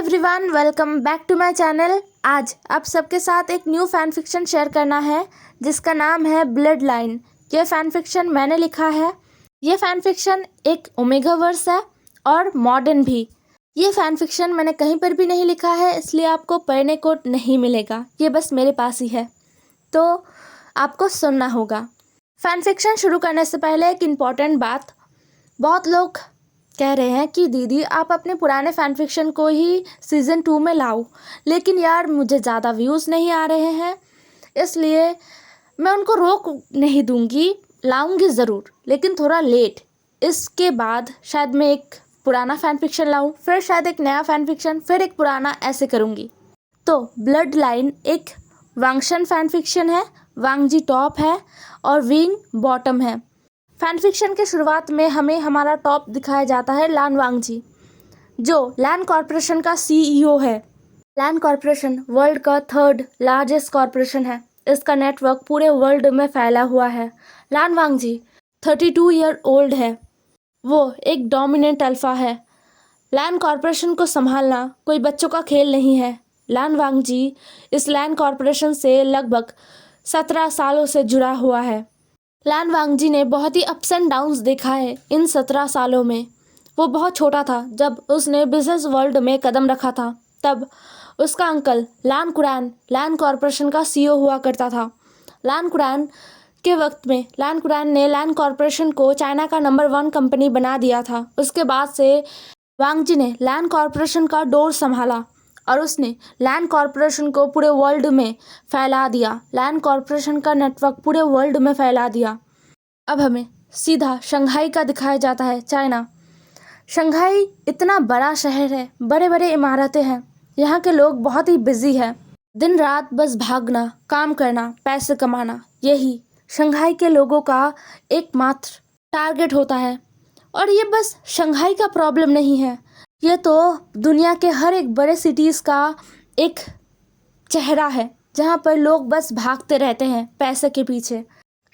Everyone, welcome back to my channel. आज आप सबके साथ एक न्यू फैन फिक्शन शेयर करना है जिसका नाम है ब्लड लाइन। ये फैन फिक्शन मैंने लिखा है। ये फैन फिक्शन एक ओमेगा वर्स है और मॉडर्न भी। ये फैन फिक्शन मैंने कहीं पर भी नहीं लिखा है, इसलिए आपको पढ़ने को नहीं मिलेगा। ये बस मेरे पास ही है, तो आपको सुनना होगा। फैन फिक्शन शुरू करने से पहले एक इम्पॉर्टेंट बात। बहुत लोग कह रहे हैं कि दीदी आप अपने पुराने फ़ैन फिक्शन को ही सीज़न 2 में लाओ, लेकिन यार मुझे ज़्यादा व्यूज़ नहीं आ रहे हैं, इसलिए मैं उनको रोक नहीं दूंगी, लाऊंगी ज़रूर, लेकिन थोड़ा लेट। इसके बाद शायद मैं एक पुराना फ़ैन फिक्शन लाऊं, फिर शायद एक नया फ़ैन फिक्शन, फिर एक पुराना, ऐसे करूंगी। तो ब्लड लाइन एक वांगशन फ़ैन फिक्शन है। वांगजी टॉप है और विंग बॉटम है। फैन फिक्शन के शुरुआत में हमें हमारा टॉप दिखाया जाता है लान वांगजी, जो लैन कॉरपोरेशन का सीईओ है। लैन कॉरपोरेशन वर्ल्ड का 3rd लार्जेस्ट कॉरपोरेशन है। इसका नेटवर्क पूरे वर्ल्ड में फैला हुआ है। लान वांगजी 32 ईयर ओल्ड है। वो एक डोमिनेंट अल्फा है। लैन कॉरपोरेशन को संभालना कोई बच्चों का खेल नहीं है। लान वांगजी इस लैन कॉरपोरेशन से लगभग 17 सालों से जुड़ा हुआ है। लैन वांगजी ने बहुत ही अप्स एंड डाउन्स देखा है इन 17 सालों में। वो बहुत छोटा था जब उसने बिजनेस वर्ल्ड में कदम रखा था। तब उसका अंकल लान कुरैन लैन कॉरपोरेशन का सीईओ हुआ करता था। लान कुरैन के वक्त में लान कुरैन ने लैन कॉरपोरेशन को चाइना का नंबर 1 कंपनी बना दिया था। उसके बाद से वांगजी ने लैन कॉरपोरेशन का डोर संभाला और उसने लैन कॉरपोरेशन को पूरे वर्ल्ड में फैला दिया। लैन कॉरपोरेशन का नेटवर्क पूरे वर्ल्ड में फैला दिया। अब हमें सीधा शंघाई का दिखाया जाता है, चाइना। शंघाई इतना बड़ा शहर है, बड़े बड़े इमारतें हैं। यहाँ के लोग बहुत ही बिजी हैं। दिन रात बस भागना, काम करना, पैसे कमाना, यही शंघाई के लोगों का एकमात्र टारगेट होता है। और ये बस शंघाई का प्रॉब्लम नहीं है, ये तो दुनिया के हर एक बड़े सिटीज़ का एक चेहरा है, जहाँ पर लोग बस भागते रहते हैं पैसे के पीछे।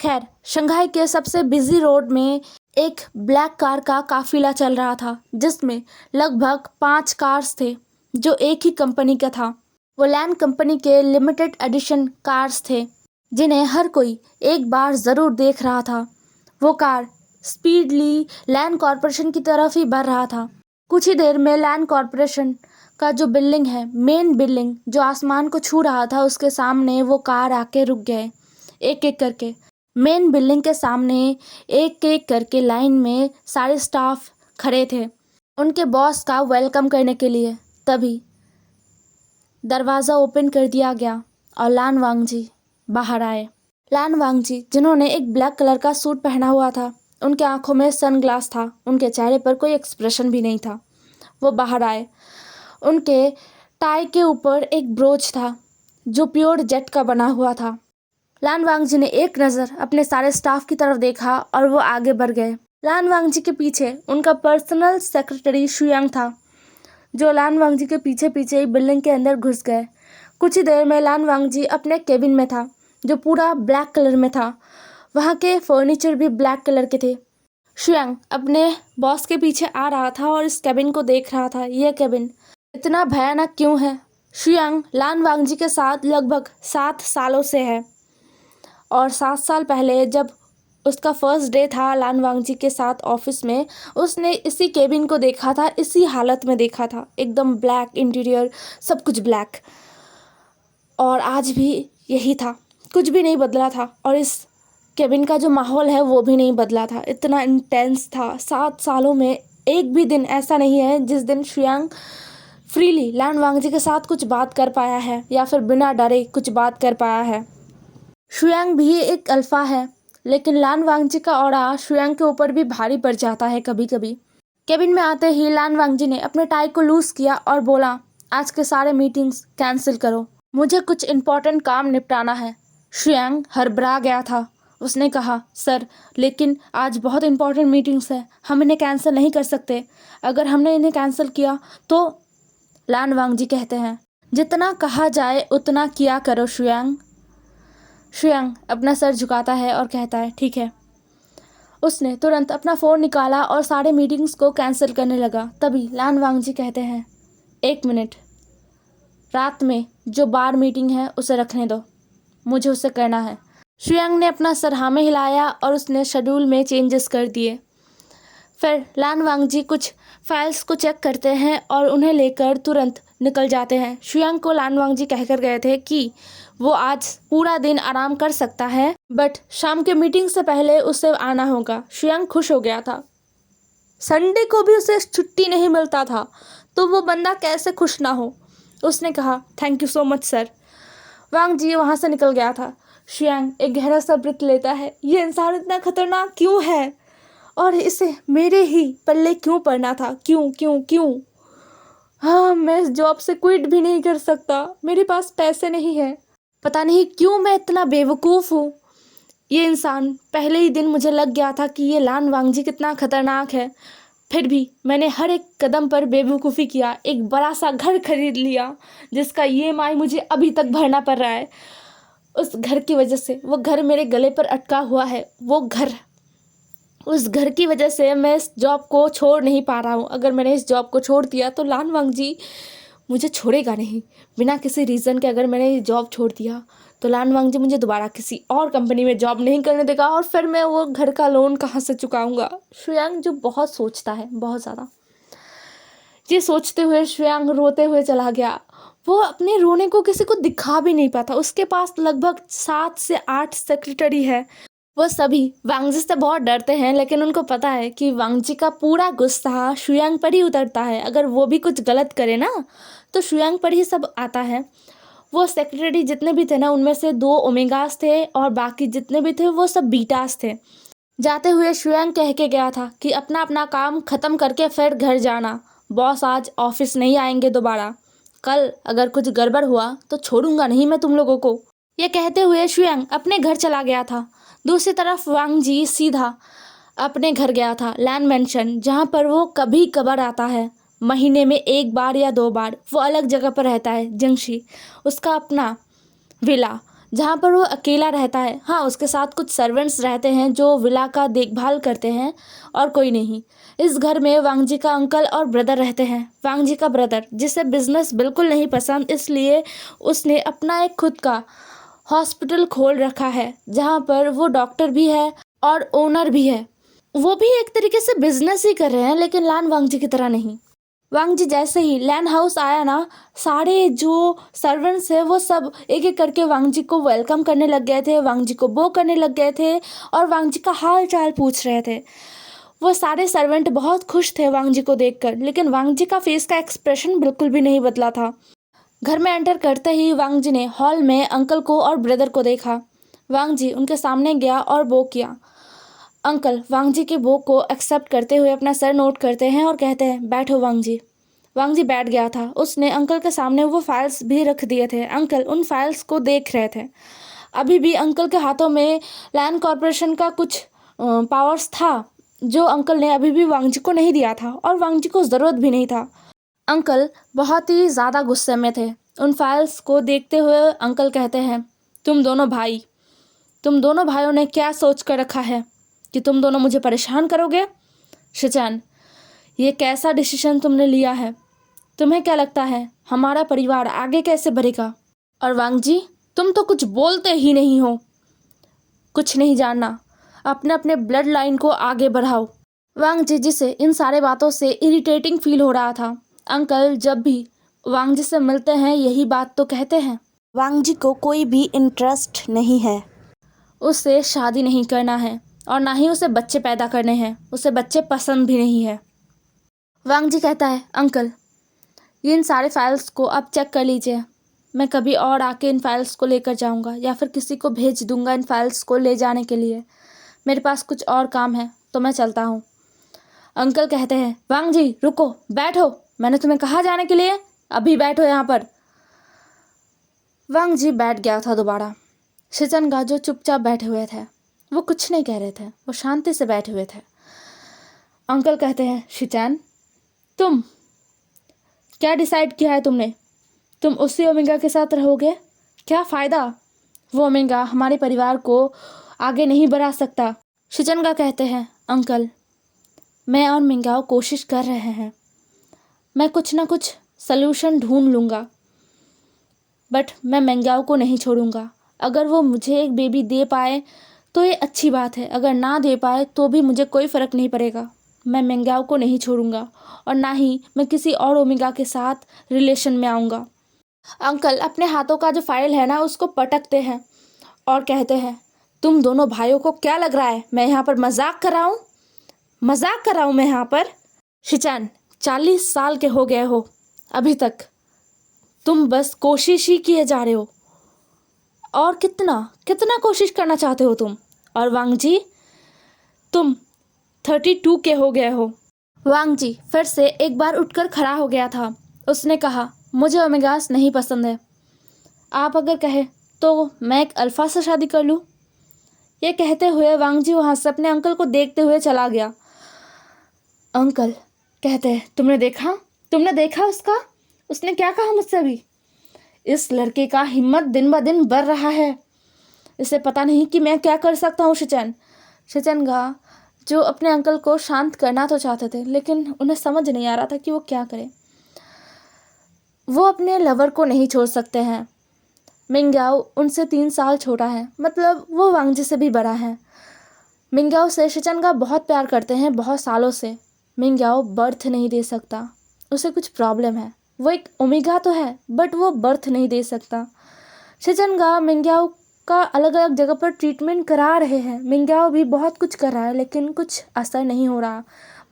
खैर, शंघाई के सबसे बिजी रोड में एक ब्लैक कार का काफिला चल रहा था, जिसमें लगभग 5 कार्स थे जो एक ही कंपनी का था। वो लैन कंपनी के लिमिटेड एडिशन कार्स थे, जिन्हें हर कोई एक बार ज़रूर देख रहा था। वो कार स्पीडली लैन कॉरपोरेशन की तरफ ही बढ़ रहा था। कुछ ही देर में लैन कॉरपोरेशन का जो बिल्डिंग है, मेन बिल्डिंग जो आसमान को छू रहा था, उसके सामने वो कार आके रुक गए। एक एक करके मेन बिल्डिंग के सामने एक एक करके लाइन में सारे स्टाफ खड़े थे उनके बॉस का वेलकम करने के लिए। तभी दरवाज़ा ओपन कर दिया गया और लान वांगजी बाहर आए। लान वांगजी, जिन्होंने एक ब्लैक कलर का सूट पहना हुआ था, उनके आंखों में सनग्लास था, उनके चेहरे पर कोई एक्सप्रेशन भी नहीं था। वो बाहर आए। उनके टाई के ऊपर एक ब्रोच था जो प्योर जेट का बना हुआ था। लान वांगजी ने एक नज़र अपने सारे स्टाफ की तरफ देखा और वो आगे बढ़ गए। लान वांगजी के पीछे उनका पर्सनल सेक्रेटरी शुयांग था, जो लान वांगजी के पीछे पीछे ही बिल्डिंग के अंदर घुस गए। कुछ ही देर में लान वांगजी अपने केबिन में था, जो पूरा ब्लैक कलर में था। वहाँ के फर्नीचर भी ब्लैक कलर के थे। शुयांग अपने बॉस के पीछे आ रहा था और इस केबिन को देख रहा था। यह केबिन इतना भयानक क्यों है? शुयांग लान वांगजी के साथ लगभग 7 सालों से है और 7 साल पहले जब उसका फर्स्ट डे था लान वांगजी के साथ ऑफिस में, उसने इसी केबिन को देखा था, इसी हालत में देखा था, एकदम ब्लैक इंटीरियर, सब कुछ ब्लैक। और आज भी यही था, कुछ भी नहीं बदला था। और इस केबिन का जो माहौल है वो भी नहीं बदला था, इतना इंटेंस था। 7 सालों में एक भी दिन ऐसा नहीं है जिस दिन शुयांग फ्रीली लान वांगजी के साथ कुछ बात कर पाया है या फिर बिना डरे कुछ बात कर पाया है। शुयांग भी एक अल्फा है, लेकिन लान वांगजी का ऑरा शुयांग के ऊपर भी भारी पड़ जाता है कभी कभी। केबिन में आते ही लान वांगजी ने अपने टाई को लूज किया और बोला, आज के सारे मीटिंग्स कैंसिल करो, मुझे कुछ इम्पोर्टेंट काम निपटाना है। शुयांग हड़बड़ा गया था। उसने कहा, सर, लेकिन आज बहुत इंपॉर्टेंट मीटिंग्स है, हम इन्हें कैंसिल नहीं कर सकते। अगर हमने इन्हें कैंसिल किया तो लान वांगजी कहते हैं, जितना कहा जाए उतना किया करो शुयांग। शुयांग अपना सर झुकाता है और कहता है, ठीक है। उसने तुरंत अपना फ़ोन निकाला और सारे मीटिंग्स को कैंसिल करने लगा। तभी लान वांगजी कहते हैं, 1 मिनट, रात में जो बार मीटिंग है उसे रखने दो, मुझे उसे करना है। शुयांग ने अपना सर हाँ में हिलाया और उसने शेड्यूल में चेंजेस कर दिए। फिर लान वांगजी कुछ फाइल्स को चेक करते हैं और उन्हें लेकर तुरंत निकल जाते हैं। शुयांग को लान वांगजी कहकर गए थे कि वो आज पूरा दिन आराम कर सकता है, बट शाम के मीटिंग से पहले उसे आना होगा। शुयांग खुश हो गया था, संडे को भी उसे छुट्टी नहीं मिलता था, तो वो बंदा कैसे खुश ना हो। उसने कहा thank you so much sir. वांगजी वहाँ से निकल गया था। शुयांग एक गहरा सा ब्रेथ लेता है, ये इंसान इतना खतरनाक क्यों है और इसे मेरे ही पल्ले क्यों पड़ना था, क्यों क्यों क्यों। हाँ, मैं इस जॉब से क्विट भी नहीं कर सकता, मेरे पास पैसे नहीं है, पता नहीं क्यों मैं इतना बेवकूफ़ हूँ। ये इंसान पहले ही दिन मुझे लग गया था कि ये लान वांगजी कितना खतरनाक है, फिर भी मैंने हर एक कदम पर बेवकूफ़ी किया। एक बड़ा सा घर खरीद लिया जिसका ईएमआई मुझे अभी तक भरना पड़ रहा है। उस घर की वजह से, वो घर मेरे गले पर अटका हुआ है, उस घर की वजह से मैं इस जॉब को छोड़ नहीं पा रहा हूँ। अगर मैंने इस जॉब को छोड़ दिया तो लान वांगजी मुझे छोड़ेगा नहीं। बिना किसी रीज़न के अगर मैंने ये जॉब छोड़ दिया तो लान वांगजी मुझे दोबारा किसी और कंपनी में जॉब नहीं करने देगा और फिर मैं वो घर का लोन कहाँ से चुकाऊंगा। शुयांग जो बहुत सोचता है, बहुत ज़्यादा। ये सोचते हुए शुयांग रोते हुए चला गया। वो अपने रोने को किसी को दिखा भी नहीं पाता। उसके पास लगभग 7 से 8 सेक्रेटरी है। वो सभी वांगजी से बहुत डरते हैं, लेकिन उनको पता है कि वांगजी का पूरा गुस्सा शुयांग पर ही उतरता है। अगर वो भी कुछ गलत करे ना तो शुयांग पर ही सब आता है। वो सेक्रेटरी जितने भी थे ना, उनमें से 2 ओमेगास थे और बाकी जितने भी थे वो सब बीटास थे। जाते हुए शुयांग कह के गया था कि अपना अपना काम ख़त्म करके फिर घर जाना। बॉस आज ऑफिस नहीं आएंगे दोबारा। कल अगर कुछ गड़बड़ हुआ तो छोड़ूंगा नहीं मैं तुम लोगों को। ये कहते हुए शुयांग अपने घर चला गया था। दूसरी तरफ वांगजी सीधा अपने घर गया था, लैन मेंशन, जहाँ पर वो कभी कभार आता है। महीने में 1 बार या 2 बार वो अलग जगह पर रहता है, जंगशी, उसका अपना विला, जहाँ पर वो अकेला रहता है। हाँ, उसके साथ कुछ सर्वेंट्स रहते हैं जो विला का देखभाल करते हैं और कोई नहीं। इस घर में वांगजी का अंकल और ब्रदर रहते हैं। वांगजी का ब्रदर, जिसे बिजनेस बिल्कुल नहीं पसंद, इसलिए उसने अपना एक खुद का हॉस्पिटल खोल रखा है, जहाँ पर वो डॉक्टर भी है और ओनर भी है। वो भी एक तरीके से बिजनेस ही कर रहे हैं, लेकिन लान वांगजी की तरह नहीं। वांगजी जैसे ही लैन हाउस आया ना, सारे जो सर्वेंट्स है वो सब एक एक करके वांगजी को वेलकम करने लग गए थे, वांगजी को बो करने लग गए थे और वांगजी का हाल चाल पूछ रहे थे। वो सारे सर्वेंट बहुत खुश थे वांगजी को देखकर, लेकिन वांगजी का फेस का एक्सप्रेशन बिल्कुल भी नहीं बदला था। घर में एंटर करते ही वांगजी ने हॉल में अंकल को और ब्रदर को देखा। वांगजी उनके सामने गया और बो किया। अंकल वांगजी के बो को एक्सेप्ट करते हुए अपना सर नोट करते हैं और कहते हैं बैठो वांगजी। वांगजी बैठ गया था। उसने अंकल के सामने वो फाइल्स भी रख दिए थे। अंकल उन फाइल्स को देख रहे थे। अभी भी अंकल के हाथों में लैंड कॉरपोरेशन का कुछ पावर्स था जो अंकल ने अभी भी वांगजी को नहीं दिया था और वांगजी को ज़रूरत भी नहीं था। अंकल बहुत ही ज़्यादा गुस्से में थे। उन फाइल्स को देखते हुए अंकल कहते हैं तुम दोनों भाइयों ने क्या सोच कर रखा है कि तुम दोनों मुझे परेशान करोगे? शिचान, ये कैसा डिसीजन तुमने लिया है? तुम्हें क्या लगता है हमारा परिवार आगे कैसे बढ़ेगा? और वांगजी, तुम तो कुछ बोलते ही नहीं हो। कुछ नहीं जानना, अपने अपने ब्लड लाइन को आगे बढ़ाओ। वांगजी, जिसे इन सारे बातों से इरिटेटिंग फील हो रहा था, अंकल जब भी वांगजी से मिलते हैं यही बात तो कहते हैं। वांगजी को कोई भी इंटरेस्ट नहीं है, उसे शादी नहीं करना है और ना ही उसे बच्चे पैदा करने हैं। उसे बच्चे पसंद भी नहीं है। वांगजी कहता है अंकल, ये इन सारे फाइल्स को अब चेक कर लीजिए। मैं कभी और आके इन फाइल्स को लेकर जाऊंगा या फिर किसी को भेज दूंगा इन फाइल्स को ले जाने के लिए। मेरे पास कुछ और काम है तो मैं चलता हूँ। अंकल कहते हैं वांगजी रुको, बैठो, मैंने तुम्हें कहा जाने के लिए, अभी बैठो यहाँ पर। वांगजी बैठ गया था दोबारा। शिचन गा जो चुपचाप बैठे हुए थे, वो कुछ नहीं कह रहे थे, वो शांति से बैठे हुए थे। अंकल कहते हैं शिचन, तुम क्या डिसाइड किया है तुमने? तुम उसी ओमेगा के साथ रहोगे? क्या फ़ायदा? वो ओमेगा हमारे परिवार को आगे नहीं बढ़ा सकता। शिचनगा कहते हैं अंकल, मैं और मिंगाओ कोशिश कर रहे हैं, मैं कुछ ना कुछ सल्यूशन ढूंढ लूँगा। बट मैं मेंग्याओ को नहीं छोड़ूंगा। अगर वो मुझे एक बेबी दे पाए तो ये अच्छी बात है, अगर ना दे पाए तो भी मुझे कोई फ़र्क नहीं पड़ेगा। मैं मेंग्याओ को नहीं छोड़ूंगा और ना ही मैं किसी और ओमेगा के साथ रिलेशन में आऊँगा। अंकल अपने हाथों का जो फाइल है ना उसको पटकते हैं और कहते हैं, तुम दोनों भाइयों को क्या लग रहा है मैं यहाँ पर मजाक कर रहा हूँ? मजाक कर रहा हूँ मैं यहाँ पर? शिचान, 40 साल के हो गए हो, अभी तक तुम बस कोशिश ही किए जा रहे हो। और कितना कितना कोशिश करना चाहते हो तुम? और वांग जी, तुम 32 के हो गए हो। वांग जी फिर से एक बार उठकर खड़ा हो गया था। उसने कहा, मुझे ओमेगास नहीं पसंद है। आप अगर कहे तो मैं एक अल्फा से शादी कर लूँ। ये कहते हुए वांग जी वहाँ से अपने अंकल को देखते हुए चला गया। अंकल कहते हैं, तुमने देखा उसने क्या कहा मुझसे अभी? इस लड़के का हिम्मत दिन ब दिन बढ़ रहा है। इसे पता नहीं कि मैं क्या कर सकता हूँ। शिचन गा जो अपने अंकल को शांत करना तो चाहते थे, लेकिन उन्हें समझ नहीं आ रहा था कि वो क्या करें। वो अपने लवर को नहीं छोड़ सकते हैं। मिंग्याओ उनसे 3 साल छोटा है, मतलब वो वांग जी से भी बड़ा है। मिंग्याओ से शिचनगा बहुत प्यार करते हैं, बहुत सालों से। मिंग्याओ बर्थ नहीं दे सकता, उसे कुछ प्रॉब्लम है। वो एक ओमेगा तो है बट वो बर्थ नहीं दे सकता। शिचनगा मिंग्याओ का अलग अलग जगह पर ट्रीटमेंट करा रहे हैं। मिंग्याओ भी बहुत कुछ कर रहा है लेकिन कुछ असर नहीं हो रहा।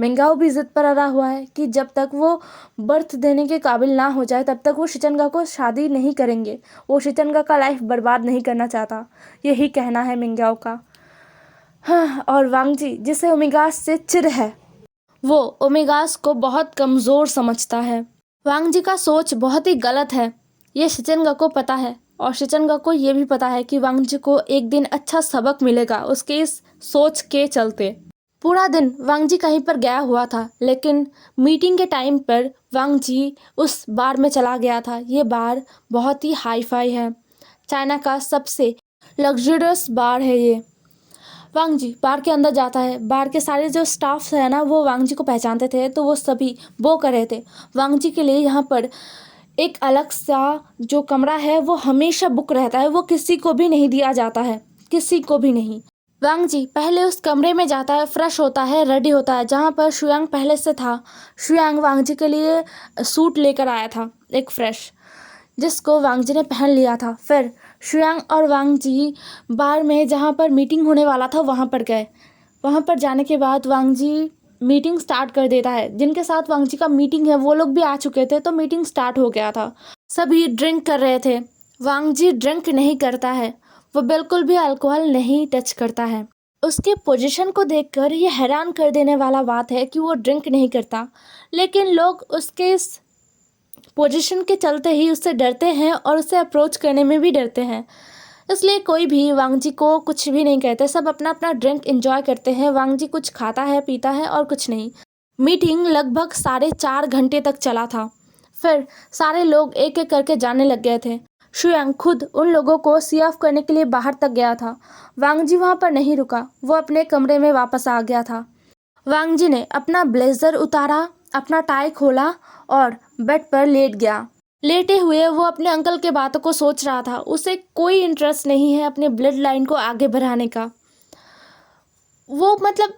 मिंग्याओ भी जिद पर अड़ा हुआ है कि जब तक वो बर्थ देने के काबिल ना हो जाए तब तक वो शिचनगा को शादी नहीं करेंगे। वो शिचनगा का लाइफ बर्बाद नहीं करना चाहता, यही कहना है मिंग्याओ का। हाँ, और वांग जी जिसे ओमेगास से चिढ़ है, वो ओमेगास को बहुत कमज़ोर समझता है। वांग जी का सोच बहुत ही गलत है, ये शिचनगा को पता है। और शिचनगा को ये भी पता है कि वांग जी को एक दिन अच्छा सबक मिलेगा उसके इस सोच के चलते। पूरा दिन वांग जी कहीं पर गया हुआ था, लेकिन मीटिंग के टाइम पर वांग जी उस बार में चला गया था। ये बार बहुत ही हाई फाई है, चाइना का सबसे लग्जरियस बार है ये। वांग जी बार के अंदर जाता है। बार के सारे जो स्टाफ है ना वो वांग जी को पहचानते थे, तो वो सभी वो कर रहे थे। वांग जी के लिए यहाँ पर एक अलग सा जो कमरा है वो हमेशा बुक रहता है, वो किसी को भी नहीं दिया जाता है, किसी को भी नहीं। वांग जी पहले उस कमरे में जाता है, फ्रेश होता है, रेडी होता है, जहाँ पर शुयांग पहले से था। शुयांग वांग जी के लिए सूट लेकर आया था एक फ्रेश, जिसको वांग जी ने पहन लिया था। फिर शुयांग और वांग जी बार में जहाँ पर मीटिंग होने वाला था वहाँ पर गए। वहाँ पर जाने के बाद वांग जी मीटिंग स्टार्ट कर देता है। जिनके साथ वांग जी का मीटिंग है वो लोग भी आ चुके थे, तो मीटिंग स्टार्ट हो गया था। सभी ड्रिंक कर रहे थे। वांग जी ड्रिंक नहीं करता है, वो बिल्कुल भी अल्कोहल नहीं टच करता है। उसके पोजीशन को देखकर ये हैरान कर देने वाला बात है कि वो ड्रिंक नहीं करता, लेकिन लोग उसके इस पोजीशन के चलते ही उससे डरते हैं और उसे अप्रोच करने में भी डरते हैं। इसलिए कोई भी वांग जी को कुछ भी नहीं कहते, सब अपना अपना ड्रिंक एंजॉय करते हैं। वांग जी कुछ खाता है, पीता है और कुछ नहीं। मीटिंग लगभग 4.5 घंटे तक चला था। फिर सारे लोग एक एक करके जाने लग गए थे। शुयांग खुद उन लोगों को सी ऑफ करने के लिए बाहर तक गया था। वांग जी वहाँ पर नहीं रुका, वो अपने कमरे में वापस आ गया था। वांग जी ने अपना ब्लेजर उतारा, अपना टाई खोला और बेड पर लेट गया। लेटे हुए वो अपने अंकल के बातों को सोच रहा था। उसे कोई इंटरेस्ट नहीं है अपने ब्लड लाइन को आगे बढ़ाने का। वो मतलब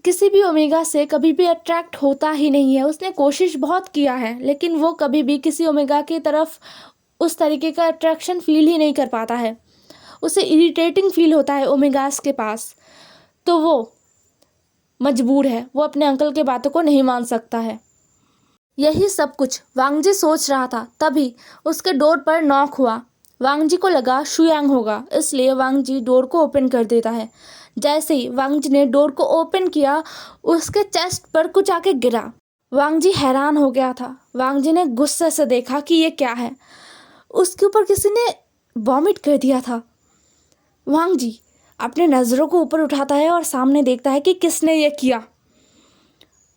किसी भी ओमेगा से कभी भी अट्रैक्ट होता ही नहीं है। उसने कोशिश बहुत किया है लेकिन वो कभी भी किसी ओमेगा की तरफ उस तरीके का अट्रैक्शन फील ही नहीं कर पाता है। उसे इरिटेटिंग फील होता है ओमेगास के पास, तो वो मजबूर है, वो अपने अंकल के बातों को नहीं मान सकता है। यही सब कुछ वांग जी सोच रहा था, तभी उसके डोर पर नॉक हुआ। वांग जी को लगा शुयांग होगा, इसलिए वांग जी डोर को ओपन कर देता है। जैसे ही वांग जी ने डोर को ओपन किया, उसके चेस्ट पर कुछ आके गिरा। वांग जी हैरान हो गया था। वांग जी ने गुस्से से देखा कि ये क्या है। उसके ऊपर किसी ने वॉमिट कर दिया था। वांग जी अपने नज़रों को ऊपर उठाता है और सामने देखता है कि किसने ये किया।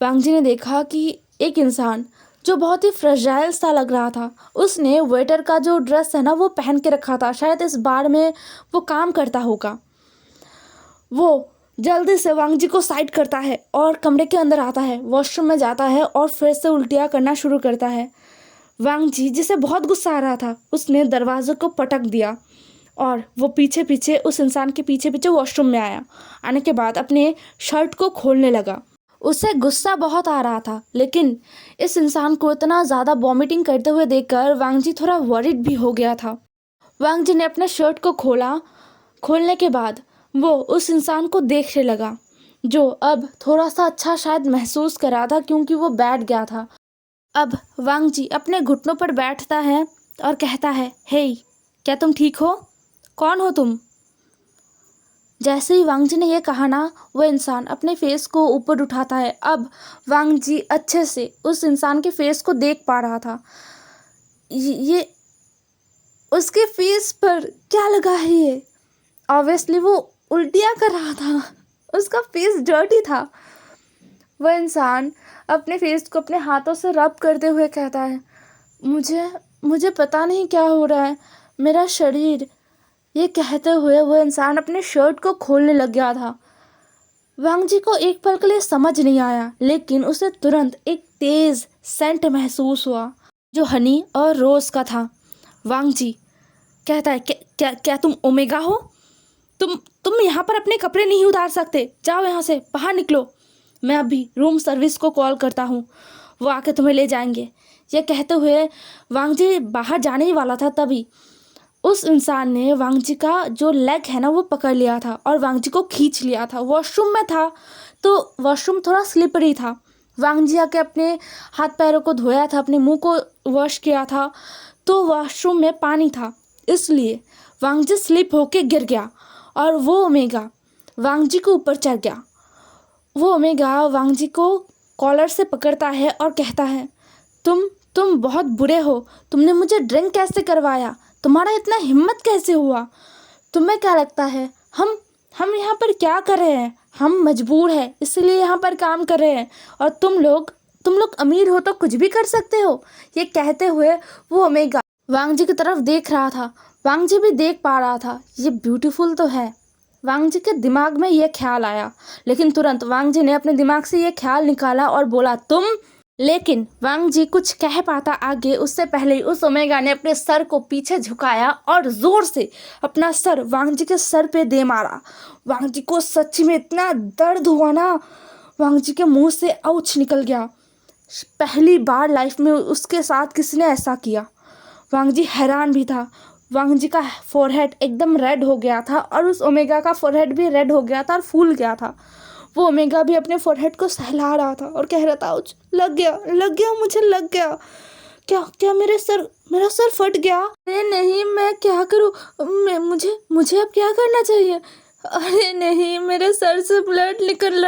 वांग जी ने देखा कि एक इंसान जो बहुत ही फ्रेजाइल सा लग रहा था, उसने वेटर का जो ड्रेस है ना वो पहन के रखा था। शायद इस बार में वो काम करता होगा। वो जल्दी से वांग जी को साइड करता है और कमरे के अंदर आता है, वॉशरूम में जाता है और फिर से उल्टियाँ करना शुरू करता है। वांग जी जिसे बहुत गुस्सा आ रहा था, उसने दरवाजे को पटक दिया और वो पीछे पीछे उस इंसान के पीछे पीछे वॉशरूम में आया। आने के बाद अपने शर्ट को खोलने लगा। उसे गुस्सा बहुत आ रहा था, लेकिन इस इंसान को इतना ज़्यादा वॉमिटिंग करते हुए देखकर वांग जी थोड़ा वरिड भी हो गया था। वांग जी ने अपने शर्ट को खोला। खोलने के बाद वो उस इंसान को देखने लगा, जो अब थोड़ा सा अच्छा शायद महसूस कर रहा था क्योंकि वो बैठ गया था। अब वांग जी अपने घुटनों पर बैठता है और कहता है, हे, क्या तुम ठीक हो? कौन हो तुम? जैसे ही वांग जी ने यह कहा ना, वो इंसान अपने फेस को ऊपर उठाता है। अब वांग जी अच्छे से उस इंसान के फेस को देख पा रहा था। ये उसके फेस पर क्या लगा है? ये ऑब्वियसली वो उल्टियाँ कर रहा था, उसका फेस डर्टी था। वह इंसान अपने फेस को अपने हाथों से रब करते हुए कहता है, मुझे पता नहीं क्या हो रहा है, मेरा शरीर। ये कहते हुए वह इंसान अपने शर्ट को खोलने लग गया था। वांग जी को एक पल के लिए समझ नहीं आया, लेकिन उसे तुरंत एक तेज सेंट महसूस हुआ जो हनी और रोज का था। वांग जी कहता है, क्या क्या तुम ओमेगा हो? तुम यहाँ पर अपने कपड़े नहीं उतार सकते, जाओ यहाँ से बाहर निकलो। मैं अभी रूम सर्विस को कॉल करता हूँ, वो आके तुम्हें ले जाएंगे। यह कहते हुए वांग जी बाहर जाने ही वाला था, तभी उस इंसान ने वांग जी का जो लेग है ना वो पकड़ लिया था और वांग जी को खींच लिया था। वॉशरूम में था तो वॉशरूम थोड़ा स्लिपरी था। वांग जी आके अपने हाथ पैरों को धोया था, अपने मुंह को वॉश किया था, तो वॉशरूम में पानी था, इसलिए वांग जी स्लिप होके गिर गया और वो ओमेगा वांग जी को ऊपर चढ़ गया। वो ओमेगा वांग जी को कॉलर से पकड़ता है और कहता है, तुम बहुत बुरे हो, तुमने मुझे ड्रिंक कैसे करवाया? तुम्हारा इतना हिम्मत कैसे हुआ? तुम्हें क्या लगता है हम यहाँ पर क्या कर रहे हैं? हम मजबूर हैं, इसलिए यहाँ पर काम कर रहे हैं, और तुम लोग अमीर हो तो कुछ भी कर सकते हो। ये कहते हुए वो ओमेगा वांग जी की तरफ देख रहा था। वांग जी भी देख पा रहा था, ये ब्यूटीफुल तो है। वांग जी के दिमाग में ये ख्याल आया, लेकिन तुरंत वांग जी ने अपने दिमाग से ये ख्याल निकाला और बोला, तुम। लेकिन वांग जी कुछ कह पाता आगे, उससे पहले ही उस ओमेगा ने अपने सर को पीछे झुकाया और जोर से अपना सर वांग जी के सर पे दे मारा। वांग जी को सच्ची में इतना दर्द हुआ ना, वांग जी के मुंह से आउच निकल गया। पहली बार लाइफ में उसके साथ किसी ने ऐसा किया। वांग जी हैरान भी था। वांग जी का फोरहेड एकदम रेड हो गया था और उस ओमेगा का फोरहेड भी रेड हो गया था और फूल गया था। वो ओमेगा भी अपने फोरहेड को सहला रहा था और कह रहा था, उच, लग गया, मुझे लग गया। क्या मेरा सर फट गया? अरे नहीं, मैं क्या करूँ? मुझे अब क्या करना चाहिए? अरे नहीं, मेरे सर से ब्लड निकल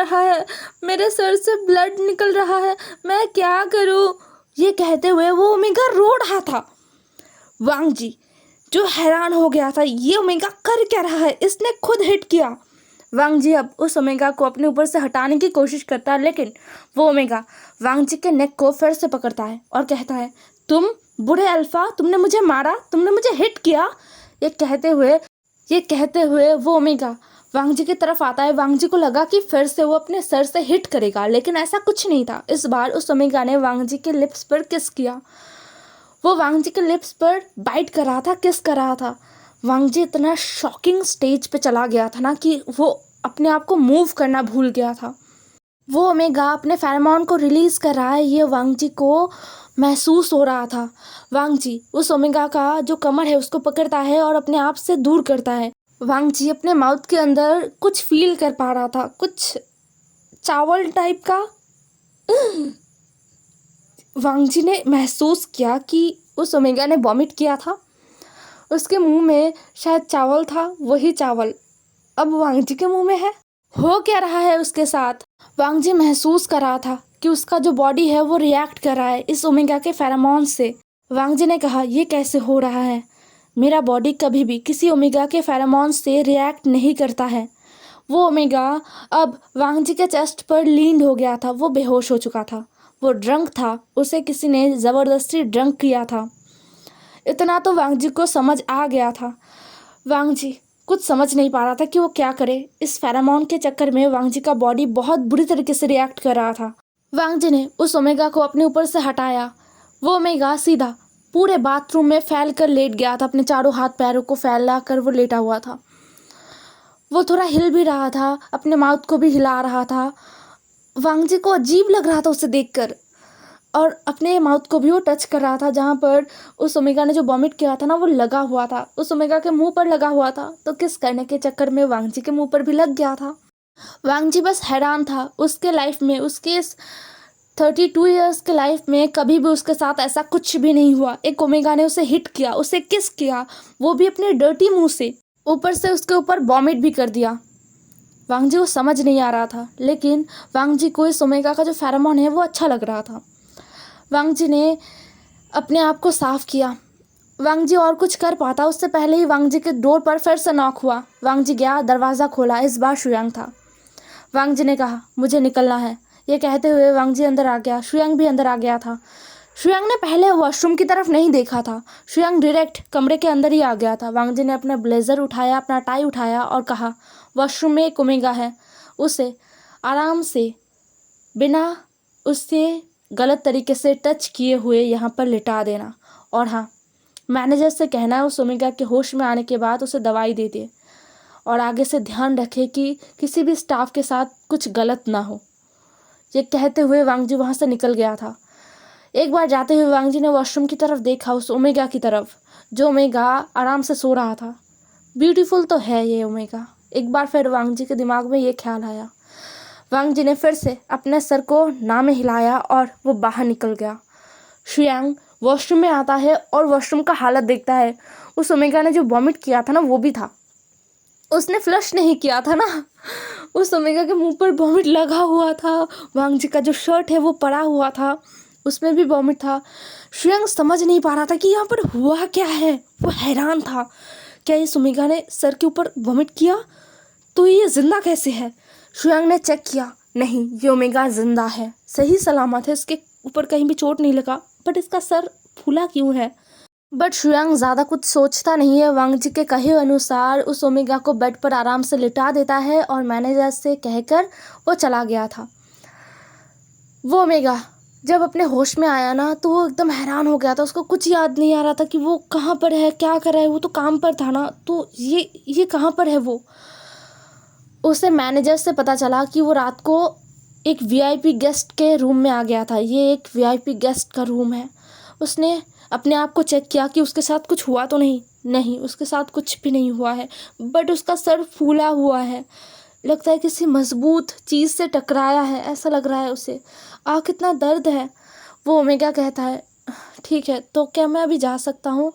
रहा है, मैं क्या करूँ? ये कहते हुए वो ओमेगा रो रहा था। वांग जी जो हैरान हो गया था, ये ओमेगा कर क्या रहा है, इसने खुद हिट किया। वांग जी अब उस ओमेगा को अपने ऊपर से हटाने की कोशिश करता है, लेकिन वो ओमेगा वांग जी के नेक को फिर से पकड़ता है और कहता है, तुम बुरे अल्फा, तुमने मुझे मारा, तुमने मुझे हिट किया। ये कहते हुए वो ओमेगा वांग जी की तरफ आता है। वांग जी को लगा कि फिर से वो अपने सर से हिट करेगा, लेकिन ऐसा कुछ नहीं था। इस बार उस ओमेगा ने वांग जी के लिप्स पर किस किया। वो वांग जी के लिप्स पर बाइट कर रहा था, किस कर रहा था। वांग जी इतना शॉकिंग स्टेज पे चला गया था ना कि वो अपने आप को मूव करना भूल गया था। वो ओमेगा अपने फेरोमोन को रिलीज़ कर रहा है, ये वांग जी को महसूस हो रहा था। वांग जी उस ओमेगा का जो कमर है उसको पकड़ता है और अपने आप से दूर करता है। वांग जी अपने माउथ के अंदर कुछ फील कर पा रहा था, कुछ चावल टाइप का। वांग जी ने महसूस किया कि उस ओमेगा ने वॉमिट किया था, उसके मुंह में शायद चावल था, वही चावल अब वांग जी के मुंह में है। हो क्या रहा है उसके साथ? वांग जी महसूस कर रहा था कि उसका जो बॉडी है वो रिएक्ट कर रहा है इस ओमेगा के फेरोमोन से। वांग जी ने कहा, ये कैसे हो रहा है? मेरा बॉडी कभी भी किसी ओमेगा के फेरोमोन से रिएक्ट नहीं करता है। वो ओमेगा अब वांग जी के चेस्ट पर लीन हो गया था, वो बेहोश हो चुका था, वो ड्रंक था, उसे किसी ने ज़बरदस्ती ड्रंक किया था। इतना तो वांग जी को समझ आ गया था। वांग जी कुछ समझ नहीं पा रहा था कि वो क्या करे। इस फेरोमोन के चक्कर में वांग जी का बॉडी बहुत बुरी तरीके से रिएक्ट कर रहा था। वांग जी ने उस ओमेगा को अपने ऊपर से हटाया। वो ओमेगा सीधा पूरे बाथरूम में फैल कर लेट गया था, अपने चारों हाथ पैरों को फैला कर वो लेटा हुआ था। वो थोड़ा हिल भी रहा था, अपने माउथ को भी हिला रहा था। वांग जी को अजीब लग रहा था उसे देखकर, और अपने माउथ को भी वो टच कर रहा था जहाँ पर उस ओमेगा ने जो वॉमिट किया था ना वो लगा हुआ था, उस ओमेगा के मुंह पर लगा हुआ था। तो किस करने के चक्कर में वांग जी के मुंह पर भी लग गया था। वांग जी बस हैरान था। उसके लाइफ में, उसके इस 32 ईयर्स के लाइफ में कभी भी उसके साथ ऐसा कुछ भी नहीं हुआ। एक ओमेगा ने उसे हिट किया, उसे किस किया, वो भी अपने डर्टी मुंह से, ऊपर से उसके ऊपर वॉमिट भी कर दिया। वांग जी को समझ नहीं आ रहा था, लेकिन वांग जी को इस ओमेगा का जो फेरोमोन है वो अच्छा लग रहा था। वांग जी ने अपने आप को साफ किया। वांग जी और कुछ कर पाता उससे पहले ही वांग जी के डोर पर फिर से नॉक हुआ। वांग जी गया, दरवाज़ा खोला। इस बार शुयांग था। वांग जी ने कहा, मुझे निकलना है। ये कहते हुए वांग जी अंदर आ गया। शुयांग भी अंदर आ गया था। शुयांग ने पहले वॉशरूम की तरफ नहीं देखा था। शुयांग डायरेक्ट कमरे के अंदर ही आ गया था। वांग जी ने अपना ब्लेज़र उठाया, अपना टाई उठाया और कहा, वॉशरूम में एक ओमेगा है, उसे आराम से बिना उससे गलत तरीके से टच किए हुए यहाँ पर लिटा देना। और हाँ, मैनेजर से कहना है उस ओमेगा के होश में आने के बाद उसे दवाई दे दे, और आगे से ध्यान रखे कि किसी भी स्टाफ के साथ कुछ गलत ना हो। ये कहते हुए वांग जी वहाँ से निकल गया था। एक बार जाते हुए वांग जी ने वॉशरूम की तरफ देखा, उस ओमेगा की तरफ जो ओमेगा आराम से सो रहा था। ब्यूटीफुल तो है ये ओमेगा। एक बार फिर वांग जी के दिमाग में ये ख्याल आया। वांग जी ने फिर से अपने सर को ना में हिलाया और वो बाहर निकल गया। शुयांग वॉशरूम में आता है और वॉशरूम का हालत देखता है। उस ओमेगा ने जो वॉमिट किया था ना वो भी था, उसने फ्लश नहीं किया था ना, उस ओमेगा के मुंह पर वॉमिट लगा हुआ था। वांग जी का जो शर्ट है वो पड़ा हुआ था, उसमें भी वॉमिट था। शुयांग समझ नहीं पा रहा था कि यहाँ पर हुआ क्या है। वो हैरान था, क्या इस ओमेगा ने सर के ऊपर वॉमिट किया, तो ये जिंदा कैसे है। शुयांग ने चेक किया, नहीं, ये ओमेगा जिंदा है, सही सलामत है, इसके ऊपर कहीं भी चोट नहीं लगा, बट इसका सर फूला क्यों है। बट शुयांग ज़्यादा कुछ सोचता नहीं है। वांग जी के कहे अनुसार उस ओमेगा को बेड पर आराम से लिटा देता है और मैनेजर से कहकर वो चला गया था। वो ओमेगा जब अपने होश में आया ना तो वो एकदम हैरान हो गया था। उसको कुछ याद नहीं आ रहा था कि वो कहाँ पर है, क्या कर रहा है। वो तो काम पर था ना, तो ये कहाँ पर है। वो उसे मैनेजर से पता चला कि वो रात को एक वीआईपी गेस्ट के रूम में आ गया था। ये एक वीआईपी गेस्ट का रूम है। उसने अपने आप को चेक किया कि उसके साथ कुछ हुआ तो नहीं, उसके साथ कुछ भी नहीं हुआ है, बट उसका सर फूला हुआ है। लगता है किसी मजबूत चीज़ से टकराया है, ऐसा लग रहा है उसे। कितना दर्द है। वो ओमेगा कहता है, ठीक है, तो क्या मैं अभी जा सकता हूँ।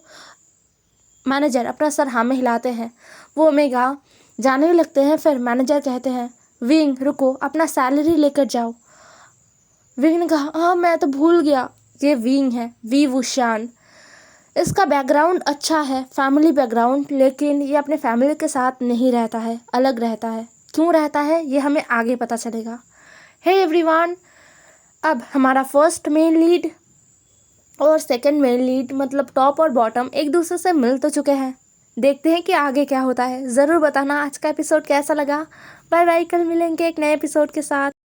मैनेजर अपना सर हाँ में हिलाते हैं। वो ओमेगा जाने भी लगते हैं। फिर मैनेजर कहते हैं, विंग रुको, अपना सैलरी लेकर जाओ। विंग ने कहा, हाँ मैं तो भूल गया, ये विंग है, वी वुशान। इसका बैकग्राउंड अच्छा है, फैमिली बैकग्राउंड, लेकिन ये अपने फैमिली के साथ नहीं रहता है, अलग रहता है। क्यों रहता है ये हमें आगे पता चलेगा। हे एवरीवन, अब हमारा फर्स्ट मेन लीड और सेकंड मेन लीड, मतलब टॉप और बॉटम, एक दूसरे से मिल तो चुके हैं। देखते हैं कि आगे क्या होता है। ज़रूर बताना आज का एपिसोड कैसा लगा। बाय बाय, कल मिलेंगे एक नए एपिसोड के साथ।